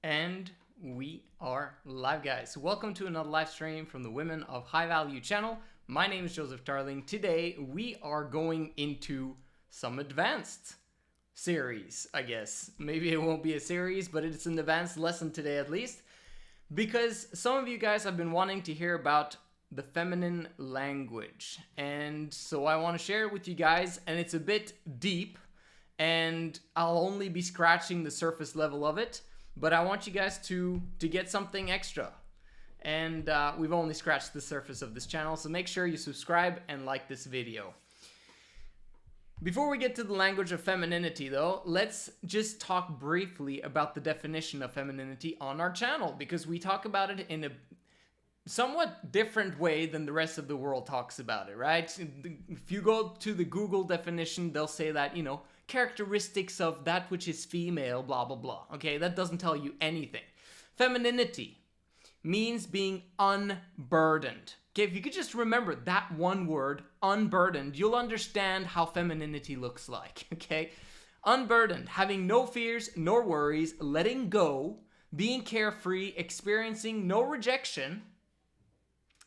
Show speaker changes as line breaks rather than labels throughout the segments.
And we are live, guys. Welcome to another live stream from the Women of High Value channel. My name is Joseph Darling. Today we are going into some advanced series, I guess. Maybe it won't be a series, but it's an advanced lesson today at least, because some of you guys have been wanting to hear about the feminine language. And so I want to share it with you guys, and it's a bit deep, and I'll only be scratching the surface level of it. But I want you guys to get something extra. And we've only scratched the surface of this channel, so make sure you subscribe and like this video. Before we get to the language of femininity though, let's just talk briefly about the definition of femininity on our channel, because we talk about it in a somewhat different way than the rest of the world talks about it, right? If you go to the Google definition, they'll say that, characteristics of that which is female, blah, blah, blah. Okay, that doesn't tell you anything. Femininity means being unburdened. Okay, if you could just remember that one word, unburdened, you'll understand how femininity looks like, okay? Unburdened, having no fears nor worries, letting go, being carefree, experiencing no rejection,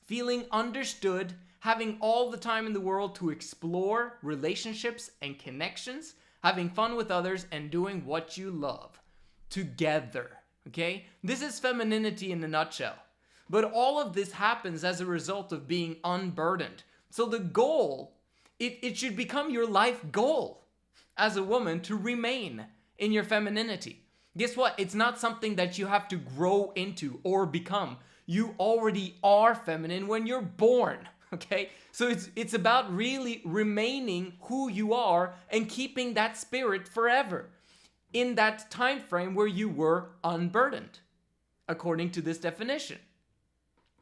feeling understood, having all the time in the world to explore relationships and connections, having fun with others, and doing what you love together, okay? This is femininity in a nutshell. But all of this happens as a result of being unburdened. So the goal, it should become your life goal as a woman to remain in your femininity. Guess what? It's not something that you have to grow into or become. You already are feminine when you're born. Okay, so it's about really remaining who you are and keeping that spirit forever in that time frame where you were unburdened, according to this definition.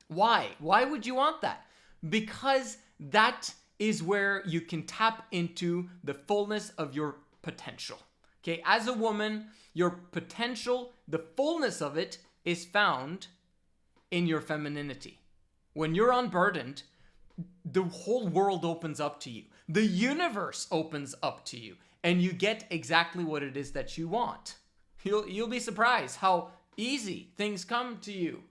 Why? Why would you want that? Because that is where you can tap into the fullness of your potential. Okay, as a woman, your potential, the fullness of it is found in your femininity. When you're unburdened, the whole world opens up to you. The universe opens up to you, and you get exactly what it is that you want. You'll be surprised how easy things come to you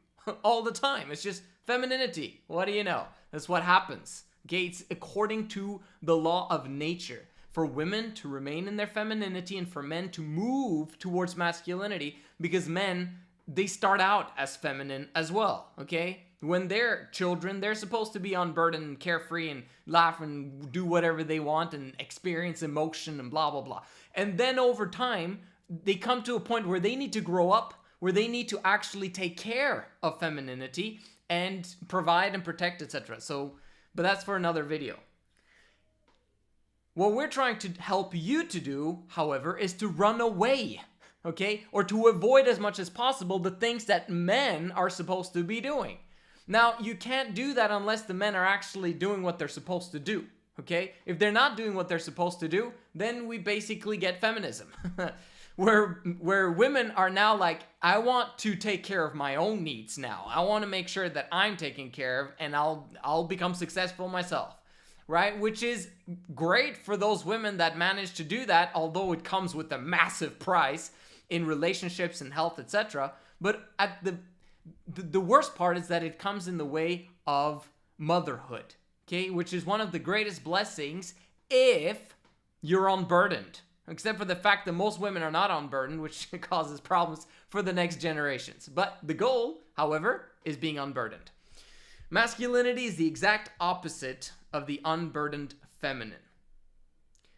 all the time. It's just femininity. What do you know? That's what happens. Okay, it's according to the law of nature. For women to remain in their femininity and for men to move towards masculinity, because men, they start out as feminine as well, okay? When they're children, they're supposed to be unburdened and carefree and laugh and do whatever they want and experience emotion and blah, blah, blah. And then over time, they come to a point where they need to grow up, where they need to actually take care of femininity and provide and protect, etc. But that's for another video. What we're trying to help you to do, however, is to run away, okay? Or to avoid as much as possible the things that men are supposed to be doing. Now, you can't do that unless the men are actually doing what they're supposed to do, okay? If they're not doing what they're supposed to do, then we basically get feminism, where women are now like, I want to take care of my own needs now. I want to make sure that I'm taken care of, and I'll become successful myself, right? Which is great for those women that manage to do that, although it comes with a massive price in relationships and health, etc. But at the worst part is that it comes in the way of motherhood, okay? Which is one of the greatest blessings if you're unburdened. Except for the fact that most women are not unburdened, which causes problems for the next generations. But the goal, however, is being unburdened. Masculinity is the exact opposite of the unburdened feminine.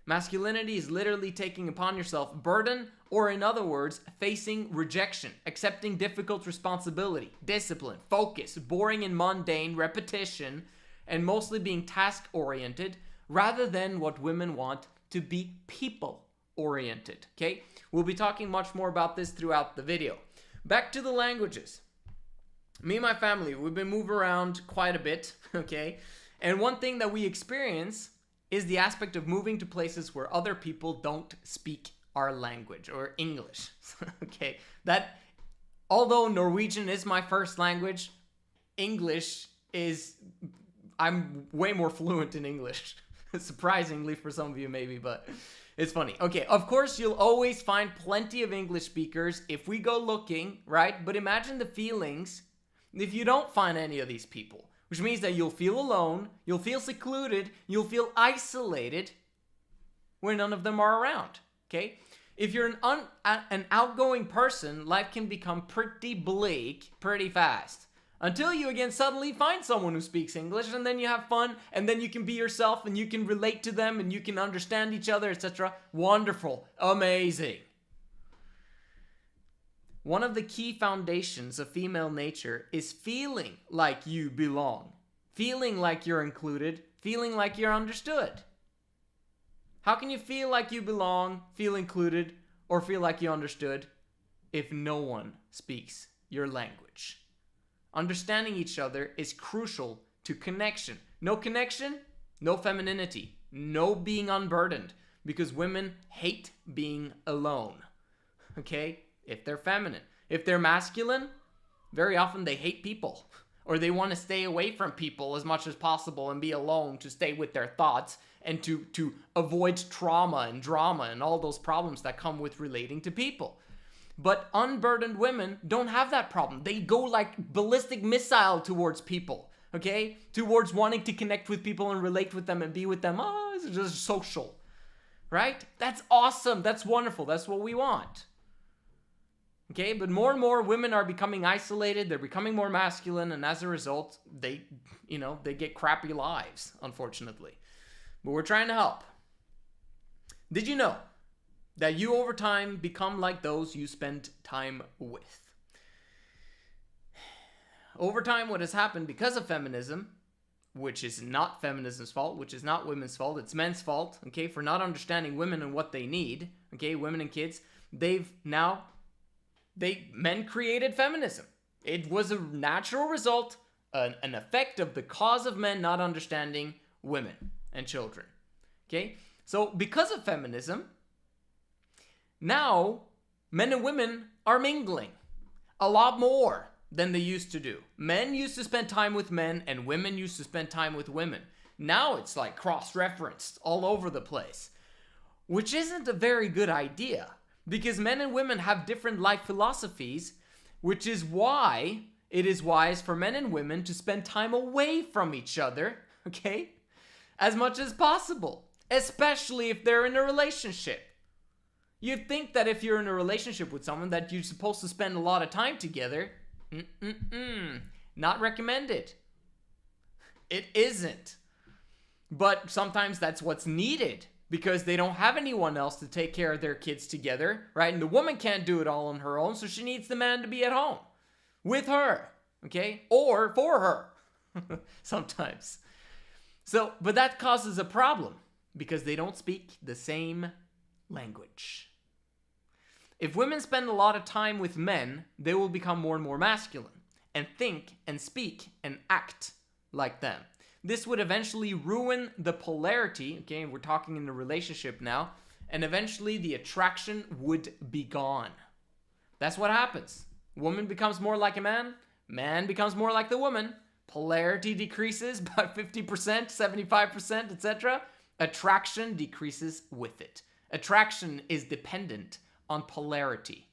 Masculinity is literally taking upon yourself burden, or in other words, facing rejection, accepting difficult responsibility, discipline, focus, boring and mundane, repetition, and mostly being task-oriented, rather than what women want, to be people-oriented, okay? We'll be talking much more about this throughout the video. Back to the languages. Me and my family, we've been moving around quite a bit, okay? And one thing that we experience is the aspect of moving to places where other people don't speak our language or English. Okay, that although Norwegian is my first language, English is, I'm way more fluent in English, surprisingly for some of you maybe, but It's funny. Okay, of course, you'll always find plenty of English speakers if we go looking, right? But imagine the feelings if you don't find any of these people, which means that you'll feel alone, you'll feel secluded, you'll feel isolated where none of them are around, okay? If you're an outgoing person, life can become pretty bleak pretty fast. Until you again suddenly find someone who speaks English, and then you have fun, and then you can be yourself, and you can relate to them, and you can understand each other, etc. Wonderful. Amazing. One of the key foundations of female nature is feeling like you belong, feeling like you're included, feeling like you're understood. How can you feel like you belong, feel included, or feel like you understood if no one speaks your language? Understanding each other is crucial to connection. No connection, no femininity, no being unburdened, because women hate being alone, okay? If they're feminine. If they're masculine, very often they hate people, or they want to stay away from people as much as possible and be alone to stay with their thoughts and to avoid trauma and drama and all those problems that come with relating to people. But unburdened women don't have that problem. They go like ballistic missile towards people, okay? Towards wanting to connect with people and relate with them and be with them. Oh, it's just social, right? That's awesome. That's wonderful. That's what we want. Okay, but more and more women are becoming isolated. They're becoming more masculine, and as a result, they get crappy lives, unfortunately. But we're trying to help. Did you know that you over time become like those you spend time with? Over time, what has happened because of feminism, which is not feminism's fault, which is not women's fault, it's men's fault, okay, for not understanding women and what they need, okay, women and kids, men created feminism. It was a natural result, an effect of the cause of men not understanding women and children, okay? So because of feminism, now men and women are mingling a lot more than they used to do. Men used to spend time with men and women used to spend time with women. Now it's like cross-referenced all over the place, which isn't a very good idea because men and women have different life philosophies, which is why it is wise for men and women to spend time away from each other, okay, as much as possible, especially if they're in a relationship. You'd think that if you're in a relationship with someone that you're supposed to spend a lot of time together. Not recommended. It isn't. But sometimes that's what's needed because they don't have anyone else to take care of their kids together, right? And the woman can't do it all on her own, so she needs the man to be at home with her, okay? Or for her, sometimes. So, but that causes a problem because they don't speak the same language. If women spend a lot of time with men, they will become more and more masculine and think and speak and act like them. This would eventually ruin the polarity, okay, we're talking in a relationship now, and eventually the attraction would be gone. That's what happens. Woman becomes more like a man becomes more like the woman, polarity decreases by 50%, 75%, etc. Attraction decreases with it. Attraction is dependent on polarity.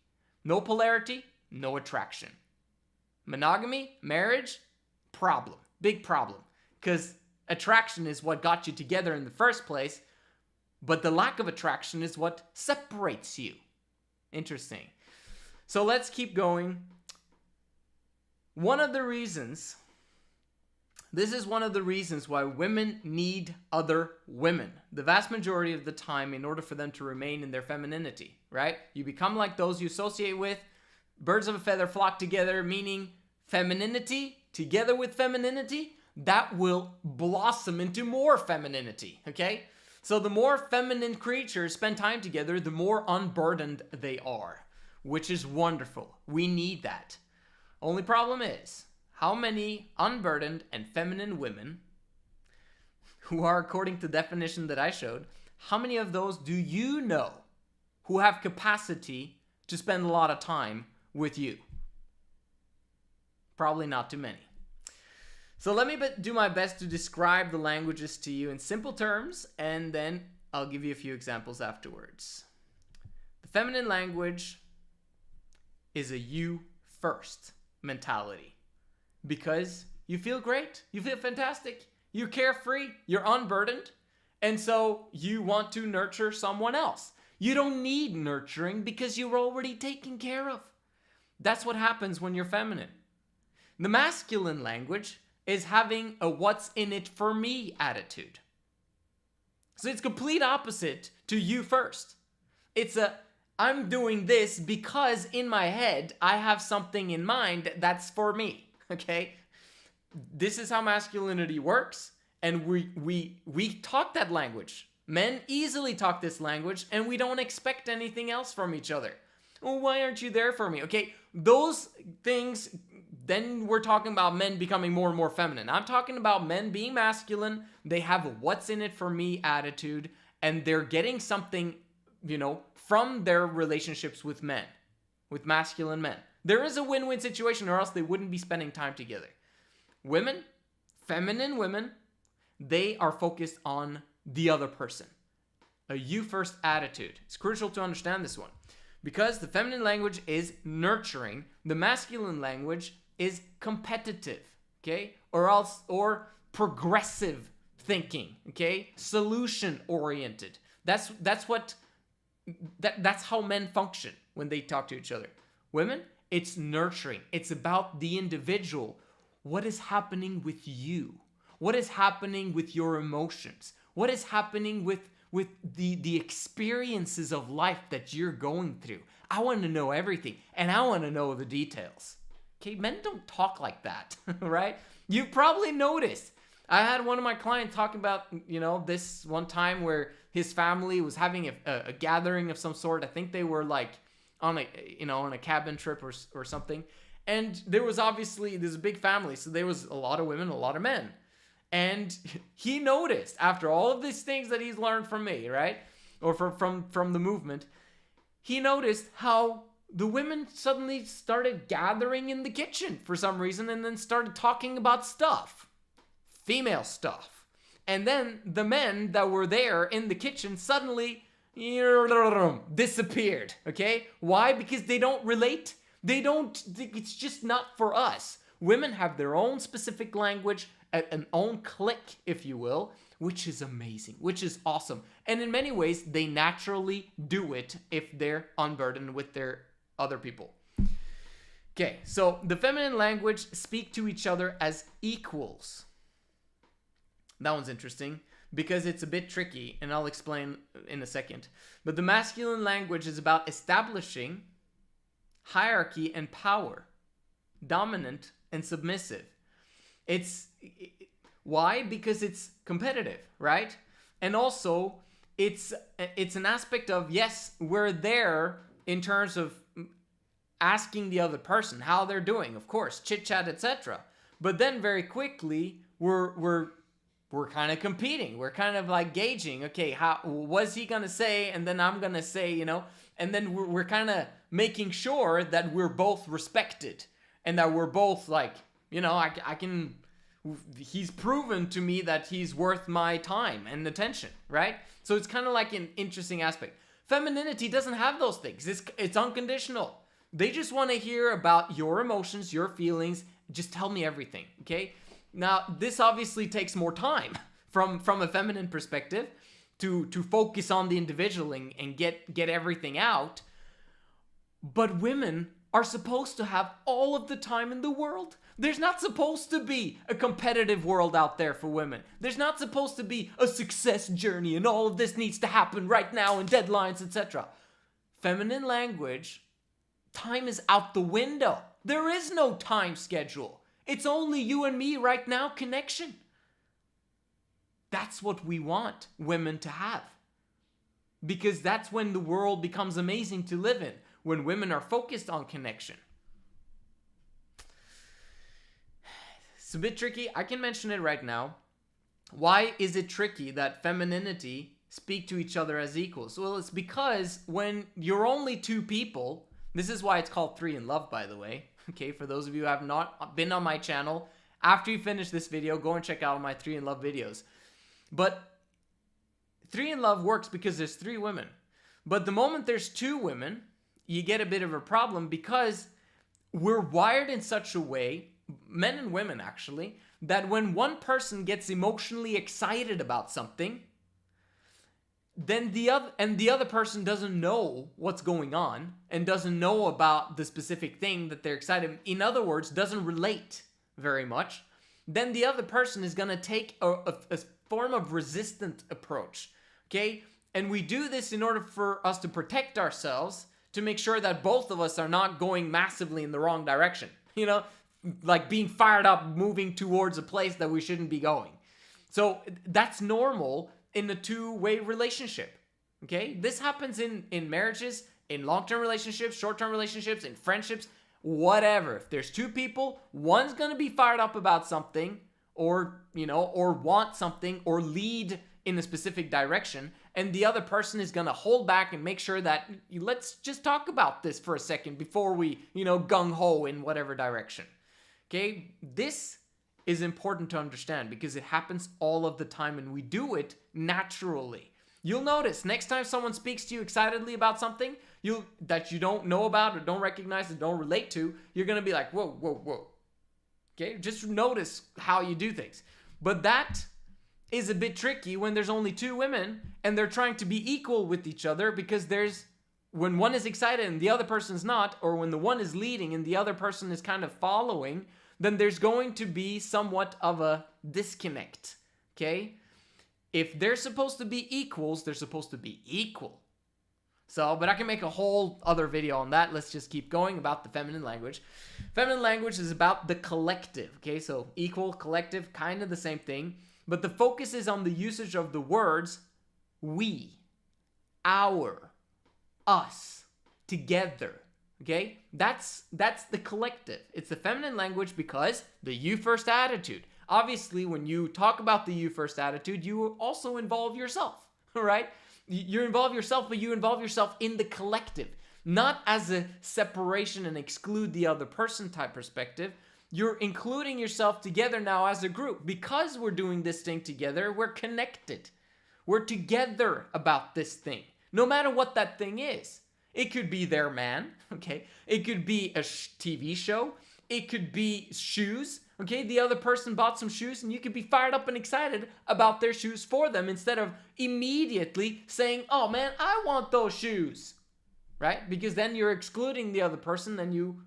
No polarity, no attraction. Monogamy, marriage, problem. Big problem. Because attraction is what got you together in the first place, but the lack of attraction is what separates you. Interesting. So let's keep going. This is one of the reasons why women need other women. The vast majority of the time in order for them to remain in their femininity, right? You become like those you associate with. Birds of a feather flock together, meaning femininity together with femininity, that will blossom into more femininity, okay? So the more feminine creatures spend time together, the more unburdened they are, which is wonderful. We need that. Only problem is, how many unburdened and feminine women, who are according to the definition that I showed, how many of those do you know who have capacity to spend a lot of time with you? Probably not too many. So let me do my best to describe the languages to you in simple terms, and then I'll give you a few examples afterwards. The feminine language is a you first mentality because you feel great, you feel fantastic, you're carefree, you're unburdened, and so you want to nurture someone else. You don't need nurturing because you're already taken care of. That's what happens when you're feminine. The masculine language is having a what's in it for me attitude. So it's complete opposite to you first. It's a I'm doing this because in my head I have something in mind that's for me. Okay? This is how masculinity works, and we talk that language. Men easily talk this language, and we don't expect anything else from each other. Oh, why aren't you there for me? Okay, those things, then we're talking about men becoming more and more feminine. I'm talking about men being masculine. They have a what's in it for me attitude, and they're getting something, from their relationships with men, with masculine men. There is a win-win situation, or else they wouldn't be spending time together. Women, feminine women, they are focused on the other person. A you first attitude. It's crucial to understand this one. Because the feminine language is nurturing, the masculine language is competitive, okay? Or progressive thinking, okay? Solution oriented. That's how men function when they talk to each other. Women, it's nurturing. It's about the individual. What is happening with you? What is happening with your emotions? What is happening with the experiences of life that you're going through? I want to know everything, and I want to know the details. Okay, men don't talk like that, right? You've probably noticed. I had one of my clients talking about, this one time where his family was having a gathering of some sort. I think they were like on a cabin trip or something. And there was obviously, there's a big family, so there was a lot of women, a lot of men. And he noticed, after all of these things that he's learned from me, right? Or from the movement, he noticed how the women suddenly started gathering in the kitchen for some reason and then started talking about stuff. Female stuff. And then the men that were there in the kitchen suddenly disappeared, okay? Why? Because they don't relate. It's just not for us. Women have their own specific language, an own clique, if you will, which is amazing, which is awesome. And in many ways, they naturally do it if they're unburdened with their other people. Okay, so the feminine language speak to each other as equals. That one's interesting because it's a bit tricky, and I'll explain in a second. But the masculine language is about establishing hierarchy and power, dominant and submissive. Why? Because it's competitive, right? And also, it's an aspect of, yes, we're there in terms of asking the other person how they're doing, of course, chit chat, etc. But then very quickly, we're kind of competing. We're kind of like gauging, okay, what's he gonna say, and then I'm gonna say, and then we're kind of making sure that we're both respected and that we're both like, he's proven to me that he's worth my time and attention, right? So it's kind of like an interesting aspect. Femininity doesn't have those things. It's unconditional. They just want to hear about your emotions, your feelings. Just tell me everything, okay? Now, this obviously takes more time from a feminine perspective to focus on the individual and get everything out. But women are supposed to have all of the time in the world. There's not supposed to be a competitive world out there for women. There's not supposed to be a success journey and all of this needs to happen right now and deadlines, etc. Feminine language, time is out the window. There is no time schedule. It's only you and me right now connection. That's what we want women to have. Because that's when the world becomes amazing to live in. When women are focused on connection. It's a bit tricky. I can mention it right now. Why is it tricky that femininity speak to each other as equals? Well, it's because when you're only two people, this is why it's called 3 in Love, by the way. Okay, for those of you who have not been on my channel, after you finish this video, go and check out my 3 in Love videos. But three in love works because there's three women. But the moment there's two women, you get a bit of a problem because we're wired in such a way, men and women actually, that when one person gets emotionally excited about something, then the other person doesn't know what's going on and doesn't know about the specific thing that they're excited. In other words, doesn't relate very much. Then the other person is going to take a form of resistant approach. Okay? And we do this in order for us to protect ourselves, to make sure that both of us are not going massively in the wrong direction. You know, like being fired up, moving towards a place that we shouldn't be going. So that's normal in a two-way relationship. Okay? This happens in marriages, in long-term relationships, short-term relationships, in friendships, whatever. If there's two people, one's going to be fired up about something, or, you know, or want something, or lead in a specific direction, and the other person is going to hold back and make sure that let's just talk about this for a second before we, you know, gung-ho in whatever direction. Okay? This is important to understand because it happens all of the time and we do it naturally. You'll notice next time someone speaks to you excitedly about something that you don't know about or don't recognize or don't relate to, you're going to be like, whoa, whoa, whoa. Okay? Just notice how you do things. But that is a bit tricky when there's only two women and they're trying to be equal with each other, because when one is excited and the other person's not, or when the one is leading and the other person is kind of following, then there's going to be somewhat of a disconnect. Okay? If they're supposed to be equals, they're supposed to be equal. So, but I can make a whole other video on that. Let's just keep going about the feminine language. Feminine language is about the collective. Okay, so equal, collective, kind of the same thing. But the focus is on the usage of the words we, our, us, together. Okay, that's the collective. It's the feminine language because the you first attitude. Obviously, when you talk about the you first attitude, you also involve yourself, right? You involve yourself, but you involve yourself in the collective, not as a separation and exclude the other person type perspective. You're including yourself together now as a group. Because we're doing this thing together, we're connected. We're together about this thing, no matter what that thing is. It could be their man, okay? It could be a TV show. It could be shoes, okay? The other person bought some shoes and you could be fired up and excited about their shoes for them instead of immediately saying, oh man, I want those shoes, right? Because then you're excluding the other person, then you,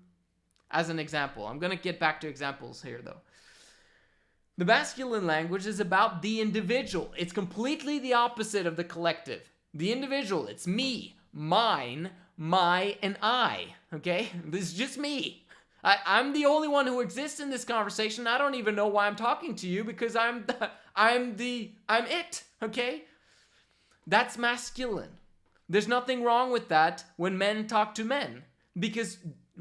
as an example. I'm going to get back to examples here though. The masculine language is about the individual. It's completely the opposite of the collective. The individual, it's me, mine, my, and I, okay? This is just me. I'm the only one who exists in this conversation. I don't even know why I'm talking to you because I'm it, okay? That's masculine. There's nothing wrong with that when men talk to men because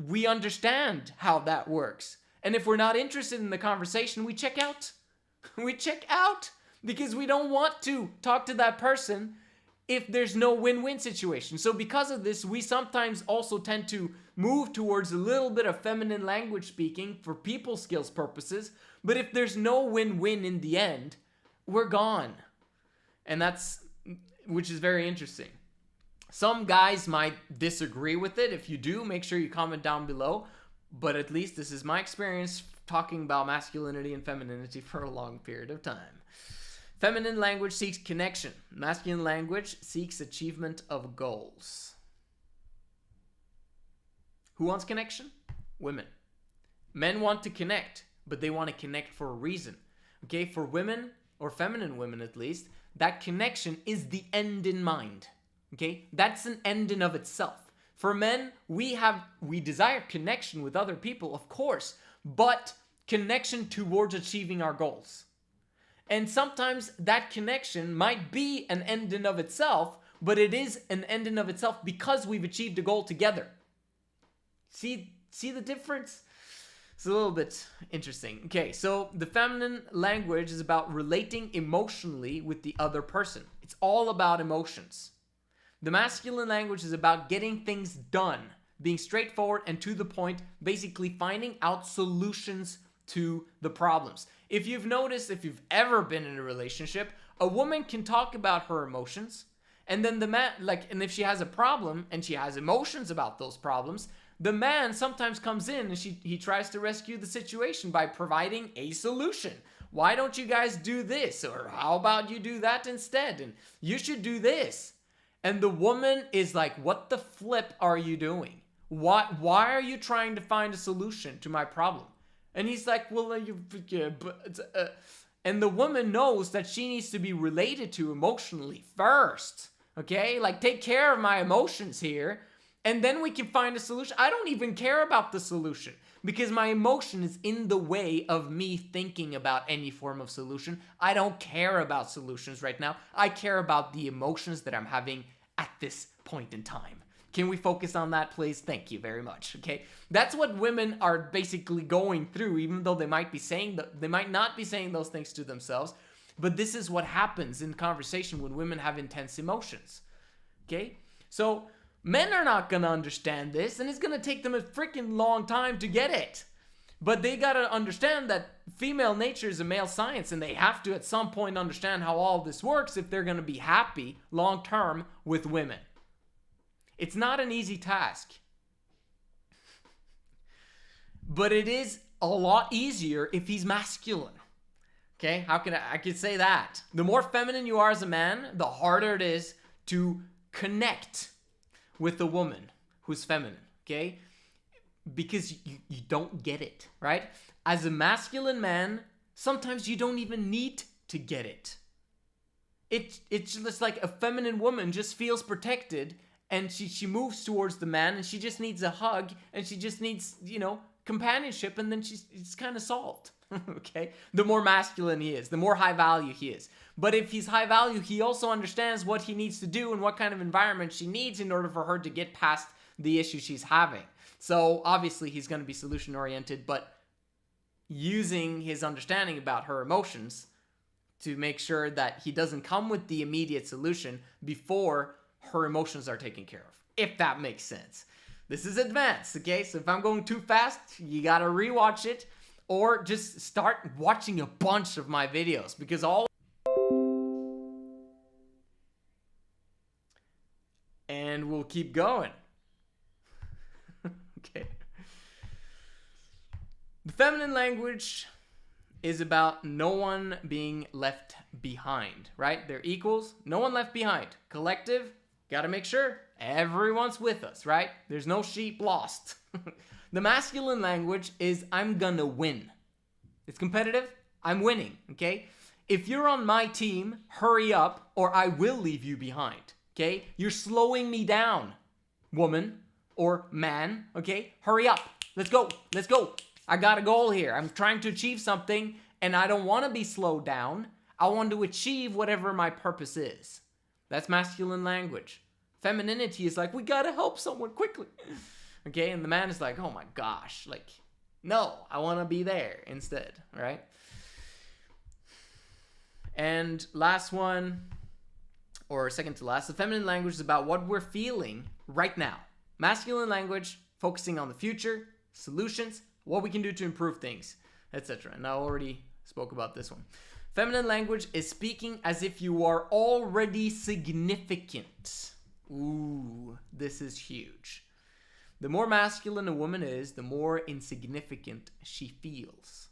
we understand how that works. And if we're not interested in the conversation, we check out. We check out because we don't want to talk to that person if there's no win-win situation. So because of this, we sometimes also tend to move towards a little bit of feminine language speaking for people skills purposes. But if there's no win-win in the end, we're gone. And which is very interesting. Some guys might disagree with it. If you do, make sure you comment down below. But at least this is my experience talking about masculinity and femininity for a long period of time. Feminine language seeks connection. Masculine language seeks achievement of goals. Who wants connection? Women. Men want to connect, but they want to connect for a reason. Okay, for women, or feminine women at least, that connection is the end in mind. Okay, that's an end in of itself. For men, we desire connection with other people, of course, but connection towards achieving our goals. And sometimes that connection might be an end in of itself, but it is an end in of itself because we've achieved a goal together. See the difference? It's a little bit interesting. Okay, so the feminine language is about relating emotionally with the other person. It's all about emotions. The masculine language is about getting things done, being straightforward and to the point, basically finding out solutions to the problems. If you've noticed, if you've ever been in a relationship, A woman can talk about her emotions, and then the man, and if she has a problem and she has emotions about those problems, the man sometimes comes in and he tries to rescue the situation by providing a solution. Why don't you guys do this? Or how about you do that instead? And you should do this. And the woman is like, what the flip are you doing? Why are you trying to find a solution to my problem? And he's like, well, and the woman knows that she needs to be related to emotionally first. Okay? Like, take care of my emotions here, and then we can find a solution. I don't even care about the solution because my emotion is in the way of me thinking about any form of solution. I don't care about solutions right now. I care about the emotions that I'm having at this point in time. Can we focus on that, please? Thank you very much. Okay, that's what women are basically going through, even though they might not be saying those things to themselves. But this is what happens in conversation when women have intense emotions. Okay, so men are not gonna understand this, and it's gonna take them a freaking long time to get it. But they gotta understand that female nature is a male science, and they have to at some point understand how all this works if they're gonna be happy long term with women. It's not an easy task. But it is a lot easier if he's masculine. Okay? I could say that. The more feminine you are as a man, the harder it is to connect with a woman who's feminine. Okay? Because you don't get it, right? As a masculine man, sometimes you don't even need to get it. It's just like a feminine woman just feels protected, and she moves towards the man, and she just needs a hug, and she just needs, companionship, and then it's kind of solved. Okay? The more masculine he is, the more high value he is. But if he's high value, he also understands what he needs to do and what kind of environment she needs in order for her to get past the issue she's having. So obviously he's going to be solution oriented, but using his understanding about her emotions to make sure that he doesn't come with the immediate solution before her emotions are taken care of, if that makes sense. This is advanced, okay? So if I'm going too fast, you gotta rewatch it, or just start watching a bunch of my videos, because and we'll keep going. Okay. The feminine language is about no one being left behind, right? They're equals, no one left behind. Collective, gotta make sure everyone's with us, right? There's no sheep lost. The masculine language is I'm gonna win. It's competitive, I'm winning, okay? If you're on my team, hurry up or I will leave you behind, okay? You're slowing me down, woman or man, okay? Hurry up, let's go. I got a goal here. I'm trying to achieve something and I don't want to be slowed down. I want to achieve whatever my purpose is. That's masculine language. Femininity is like, we gotta help someone quickly. Okay, and the man is like, oh my gosh, like, no, I want to be there instead, right? And last one, or second to last, the feminine language is about what we're feeling right now. Masculine language, focusing on the future, solutions, what we can do to improve things, etc. And I already spoke about this one. Feminine language is speaking as if you are already significant. Ooh, this is huge. The more masculine a woman is, the more insignificant she feels.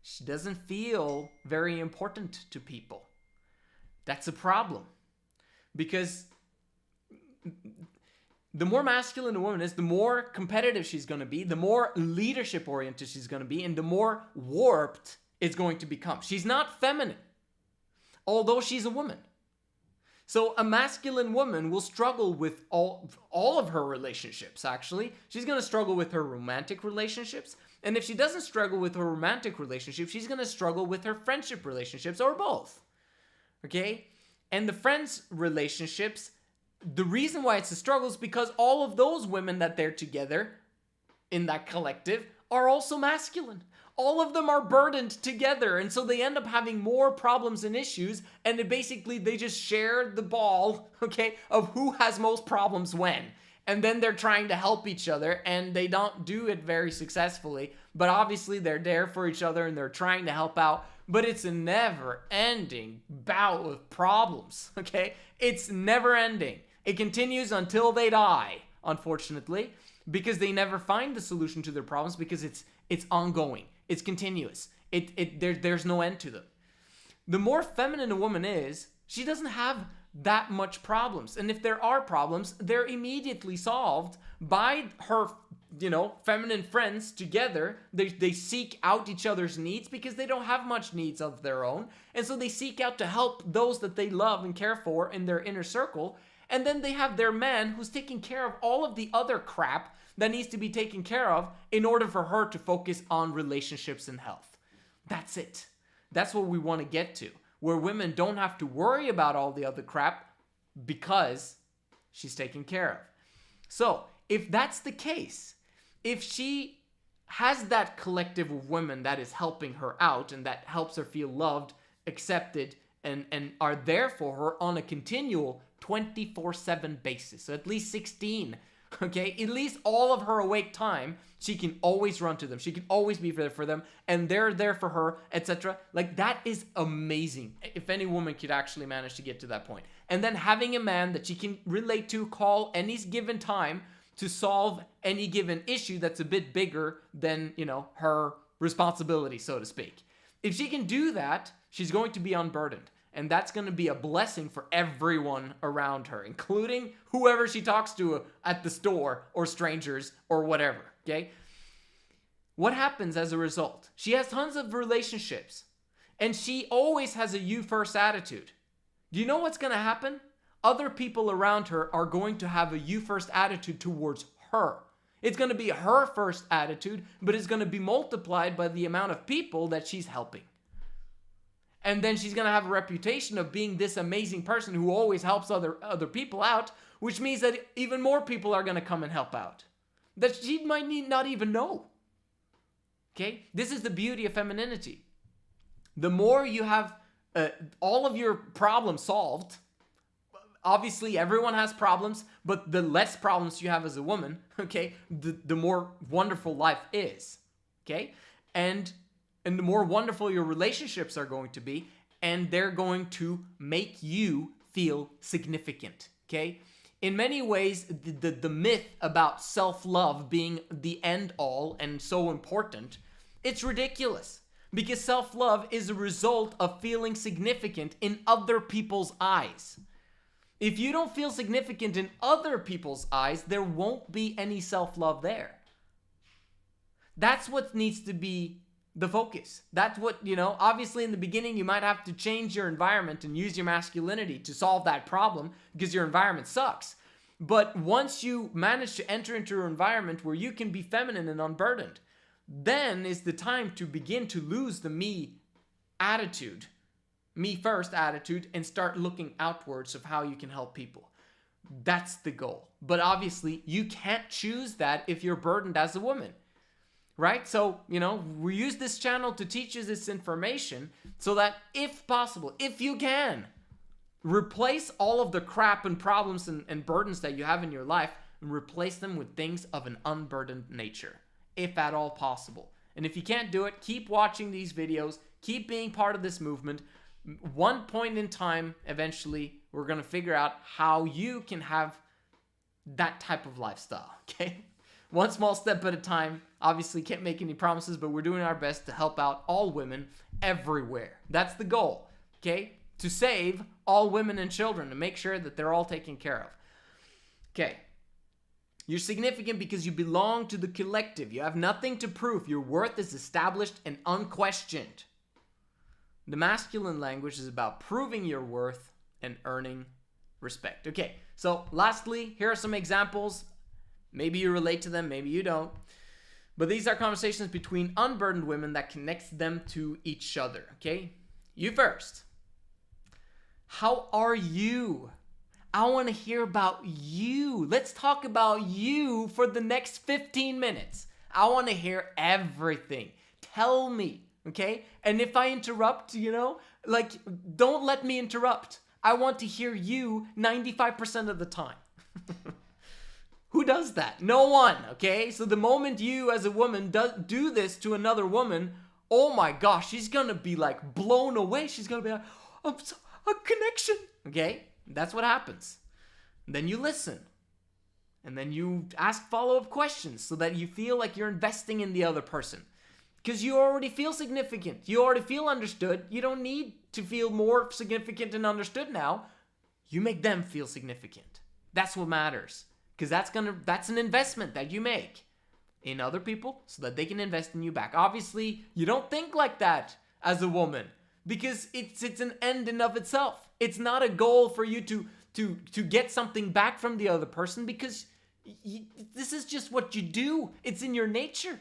She doesn't feel very important to people. That's a problem. Because the more masculine a woman is, the more competitive she's going to be, the more leadership oriented she's going to be, and the more warped it's going to become. She's not feminine, although she's a woman. So a masculine woman will struggle with all of her relationships, actually. She's going to struggle with her romantic relationships. And if she doesn't struggle with her romantic relationships, she's going to struggle with her friendship relationships, or both. Okay? And the friends relationships, the reason why it's a struggle is because all of those women that they're together in that collective are also masculine. All of them are burdened together, and so they end up having more problems and issues, and they just share the ball, okay, of who has most problems when. And then they're trying to help each other and they don't do it very successfully. But obviously they're there for each other and they're trying to help out. But it's a never ending bout of problems, okay? It's never ending. It continues until they die, unfortunately, because they never find the solution to their problems because it's ongoing. It's continuous. There's no end to them. The more feminine a woman is, she doesn't have that much problems. And if there are problems, they're immediately solved by her, feminine friends together. They seek out each other's needs because they don't have much needs of their own. And so they seek out to help those that they love and care for in their inner circle. And then they have their man who's taking care of all of the other crap that needs to be taken care of in order for her to focus on relationships and health. That's it. That's what we want to get to, where women don't have to worry about all the other crap because she's taken care of. So if that's the case, if she has that collective of women that is helping her out and that helps her feel loved, accepted, and are there for her on a continual 24/7 basis, so at least 16, okay, at least all of her awake time, she can always run to them. She can always be there for them, and they're there for her, etc. Like, that is amazing if any woman could actually manage to get to that point. And then having a man that she can relate to, call any given time to solve any given issue that's a bit bigger than, her responsibility, so to speak. If she can do that, she's going to be unburdened. And that's going to be a blessing for everyone around her, including whoever she talks to at the store or strangers or whatever, okay? What happens as a result? She has tons of relationships, and she always has a you first attitude. Do you know what's going to happen? Other people around her are going to have a you first attitude towards her. It's going to be her first attitude, but it's going to be multiplied by the amount of people that she's helping. And then she's going to have a reputation of being this amazing person who always helps other people out, which means that even more people are going to come and help out that she might not even know. Okay? This is the beauty of femininity. The more you have all of your problems solved, obviously everyone has problems, but the less problems you have as a woman, okay, the more wonderful life is. Okay? And the more wonderful your relationships are going to be, and they're going to make you feel significant, okay? In many ways, the myth about self-love being the end-all and so important, it's ridiculous. Because self-love is a result of feeling significant in other people's eyes. If you don't feel significant in other people's eyes, there won't be any self-love there. That's what needs to be the focus. That's what, obviously in the beginning you might have to change your environment and use your masculinity to solve that problem because your environment sucks. But once you manage to enter into an environment where you can be feminine and unburdened, then is the time to begin to lose the me attitude, me first attitude, and start looking outwards of how you can help people. That's the goal. But obviously you can't choose that if you're burdened as a woman. Right? So, we use this channel to teach you this information so that if possible, if you can, replace all of the crap and problems and burdens that you have in your life and replace them with things of an unburdened nature, if at all possible. And if you can't do it, keep watching these videos, keep being part of this movement. One point in time, eventually, we're going to figure out how you can have that type of lifestyle, okay? One small step at a time. Obviously, can't make any promises, but we're doing our best to help out all women everywhere. That's the goal, okay? To save all women and children, to make sure that they're all taken care of. Okay. You're significant because you belong to the collective. You have nothing to prove. Your worth is established and unquestioned. The masculine language is about proving your worth and earning respect. Okay, so lastly, here are some examples. Maybe you relate to them, maybe you don't. But these are conversations between unburdened women that connects them to each other, okay? You first. How are you? I want to hear about you. Let's talk about you for the next 15 minutes. I want to hear everything. Tell me, okay? And if I interrupt, don't let me interrupt. I want to hear you 95% of the time. Who does that? No one, okay? So the moment you as a woman do this to another woman, oh my gosh, she's gonna be like blown away. She's gonna be like, a connection, okay? That's what happens. And then you listen. And then you ask follow-up questions so that you feel like you're investing in the other person. Because you already feel significant. You already feel understood. You don't need to feel more significant and understood now. You make them feel significant. That's what matters. Because that's an investment that you make in other people so that they can invest in you back. Obviously, you don't think like that as a woman because it's an end in of itself. It's not a goal for you to get something back from the other person because this is just what you do. It's in your nature.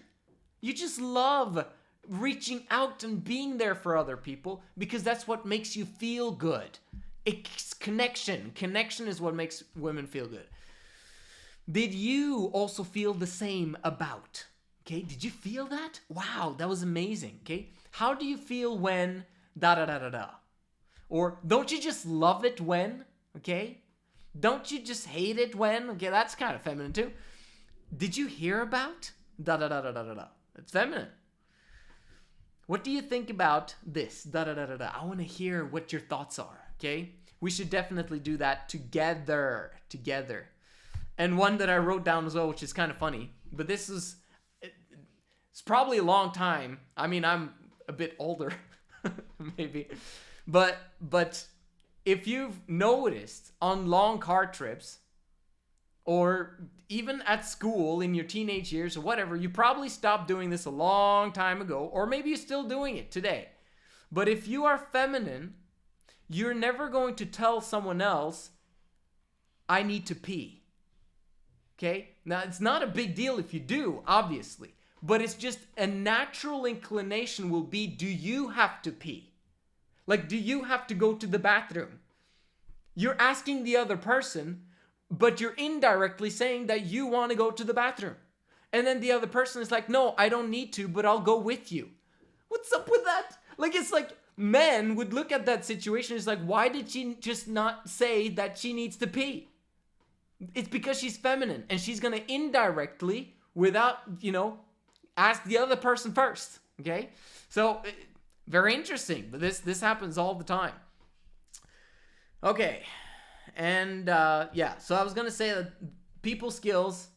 You just love reaching out and being there for other people because that's what makes you feel good. It's connection. Connection is what makes women feel good. Did you also feel the same about? Okay, did you feel that? Wow, that was amazing. Okay, how do you feel when da da da da da? Or don't you just love it when? Okay, don't you just hate it when? Okay, that's kind of feminine too. Did you hear about da da da da da da da? It's feminine. What do you think about this? Da da da da da. I want to hear what your thoughts are. Okay, we should definitely do that together. And one that I wrote down as well, which is kind of funny, but it's probably a long time. I mean, I'm a bit older, maybe, but if you've noticed on long car trips, or even at school in your teenage years or whatever, you probably stopped doing this a long time ago, or maybe you're still doing it today. But if you are feminine, you're never going to tell someone else, I need to pee. Okay? Now, it's not a big deal if you do, obviously. But it's just a natural inclination will be, do you have to pee? Like, do you have to go to the bathroom? You're asking the other person, but you're indirectly saying that you want to go to the bathroom. And then the other person is like, no, I don't need to, but I'll go with you. What's up with that? Like, it's like men would look at that situation. It's like, why did she just not say that she needs to pee? It's because she's feminine and she's going to indirectly, without, ask the other person first. Okay? So, very interesting. But this happens all the time. Okay. And, so I was going to say that people skills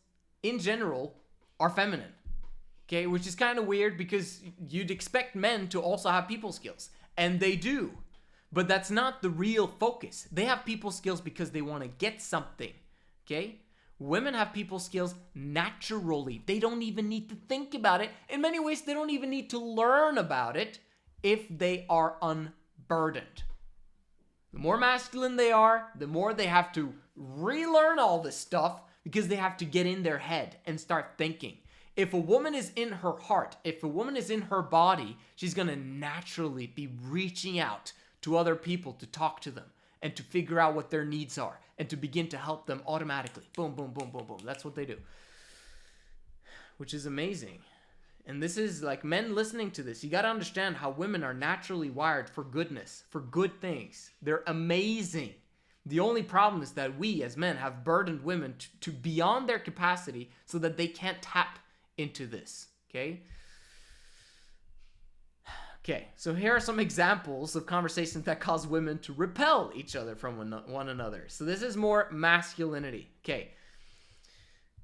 in general are feminine. Okay? Which is kind of weird because you'd expect men to also have people skills. And they do. But that's not the real focus. They have people skills because they want to get something. Okay? Women have people skills naturally. They don't even need to think about it. In many ways, they don't even need to learn about it if they are unburdened. The more masculine they are, the more they have to relearn all this stuff because they have to get in their head and start thinking. If a woman is in her heart, if a woman is in her body, she's going to naturally be reaching out to other people to talk to them and to figure out what their needs are and to begin to help them automatically. Boom, boom, boom, boom, boom. That's what they do. Which is amazing. And this is like men listening to this. You got to understand how women are naturally wired for goodness, for good things. They're amazing. The only problem is that we as men have burdened women to beyond their capacity so that they can't tap into this. Okay? Okay, so here are some examples of conversations that cause women to repel each other from one another. So this is more masculinity. Okay.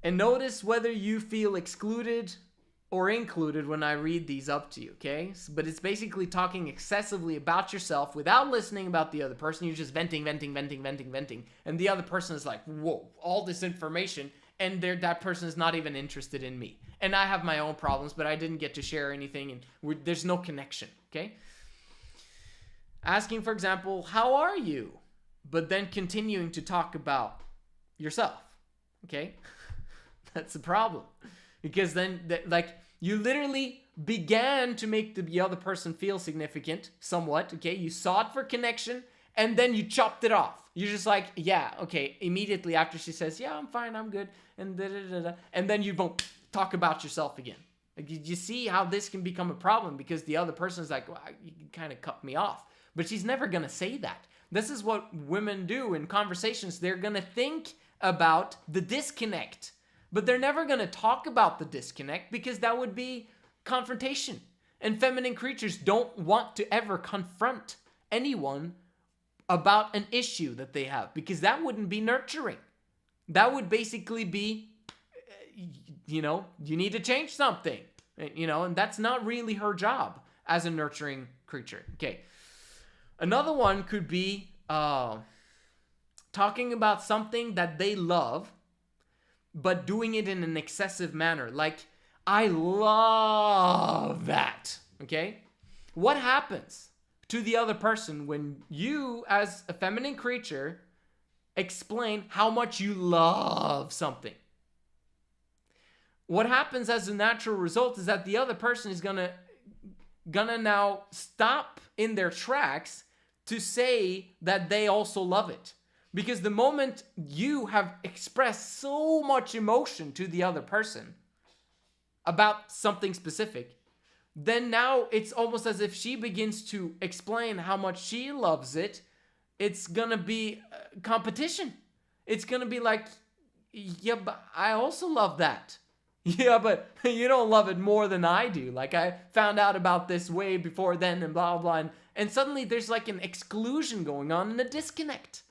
And notice whether you feel excluded or included when I read these up to you, okay? But it's basically talking excessively about yourself without listening about the other person. You're just venting. And the other person is like, whoa, all this information, and that person is not even interested in me. And I have my own problems, but I didn't get to share anything, and there's no connection, okay? Asking, for example, how are you? But then continuing to talk about yourself, okay? That's a problem. Because then, you literally began to make the other person feel significant somewhat, okay? You sought for connection, and then you chopped it off. You're just like, yeah, okay. Immediately after she says, yeah, I'm fine, I'm good, and da-da-da-da. And then you won't talk about yourself again. Like, you see how this can become a problem because the other person is like, well, you kind of cut me off. But she's never going to say that. This is what women do in conversations. They're going to think about the disconnect. but they're never going to talk about the disconnect because that would be confrontation. And feminine creatures don't want to ever confront anyone about an issue that they have because that wouldn't be nurturing. That would basically be, you need to change something, and that's not really her job as a nurturing creature. Okay. Another one could be talking about something that they love, but doing it in an excessive manner. Like, I love that. Okay? What happens to the other person when you, as a feminine creature, explain how much you love something? What happens as a natural result is that the other person is gonna now stop in their tracks to say that they also love it. Because the moment you have expressed so much emotion to the other person about something specific, then now it's almost as if she begins to explain how much she loves it. It's gonna be competition. It's gonna be like, yeah, but I also love that. Yeah, but you don't love it more than I do. Like, I found out about this way before then and blah, blah, blah. And suddenly there's like an exclusion going on and a disconnect.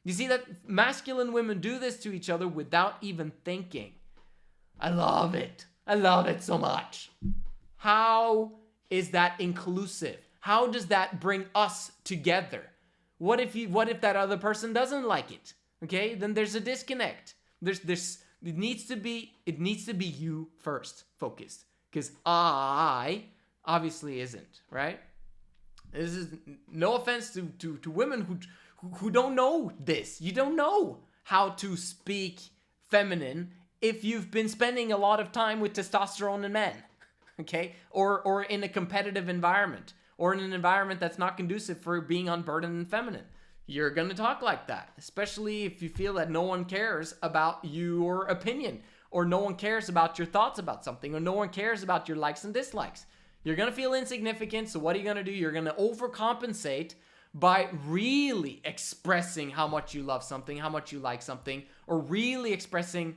You see that masculine women do this to each other without even thinking. I love it. I love it so much. How is that inclusive? How does that bring us together? What if that other person doesn't like it? Okay, then there's a disconnect. It needs to be you first focused, because I obviously isn't, right? This is no offense to women who don't know this. You don't know how to speak feminine if you've been spending a lot of time with testosterone and men, okay? Or in a competitive environment, or in an environment that's not conducive for being unburdened and feminine. You're going to talk like that, especially if you feel that no one cares about your opinion, or no one cares about your thoughts about something, or no one cares about your likes and dislikes. You're going to feel insignificant, so what are you going to do? You're going to overcompensate by really expressing how much you love something, how much you like something, or really expressing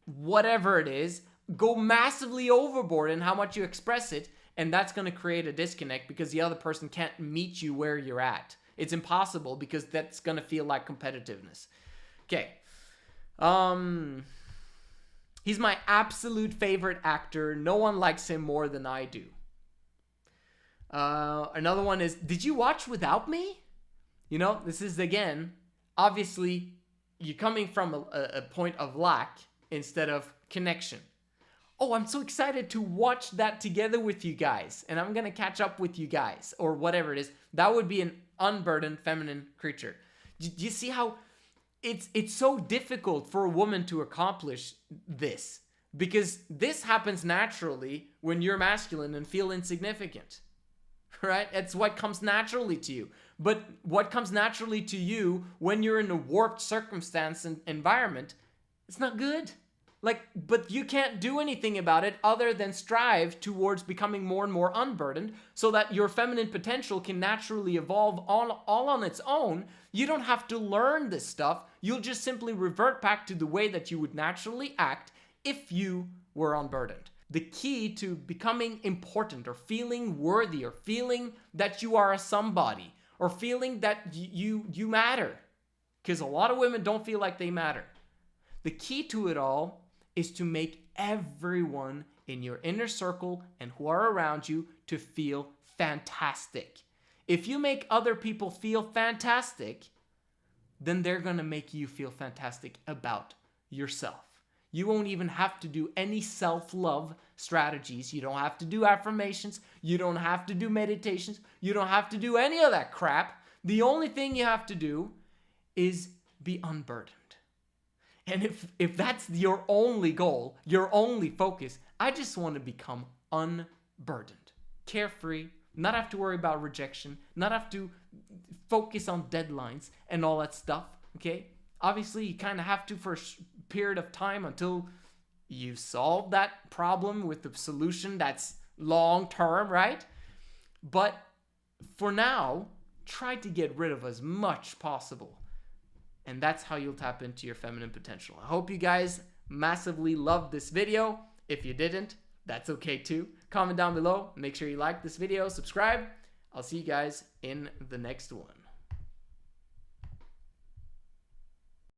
whatever it is. Go massively overboard in how much you express it, and that's going to create a disconnect because the other person can't meet you where you're at. It's impossible because that's going to feel like competitiveness. Okay. He's my absolute favorite actor. No one likes him more than I do. Another one is, did you watch Without Me? This is, again, obviously, you're coming from a point of lack instead of connection. Oh, I'm so excited to watch that together with you guys, and I'm going to catch up with you guys, or whatever it is. That would be an unburdened feminine creature. Do you see how it's so difficult for a woman to accomplish this? Because this happens naturally when you're masculine and feel insignificant, right? It's what comes naturally to you. But what comes naturally to you when you're in a warped circumstance and environment, it's not good. But you can't do anything about it other than strive towards becoming more and more unburdened so that your feminine potential can naturally evolve all on its own. You don't have to learn this stuff. You'll just simply revert back to the way that you would naturally act if you were unburdened. The key to becoming important, or feeling worthy, or feeling that you are a somebody, or feeling that you matter, because a lot of women don't feel like they matter. The key to it all is to make everyone in your inner circle and who are around you to feel fantastic. If you make other people feel fantastic, then they're going to make you feel fantastic about yourself. You won't even have to do any self-love strategies. You don't have to do affirmations. You don't have to do meditations. You don't have to do any of that crap. The only thing you have to do is be unburdened. And if that's your only goal, your only focus, I just want to become unburdened, carefree, not have to worry about rejection, not have to focus on deadlines and all that stuff, okay? Obviously, you kind of have to for a period of time until you solve that problem with the solution that's long-term, right? But for now, try to get rid of as much possible. And that's how you'll tap into your feminine potential. I hope you guys massively loved this video. If you didn't, that's okay too. Comment down below. Make sure you like this video, subscribe. I'll see you guys in the next one.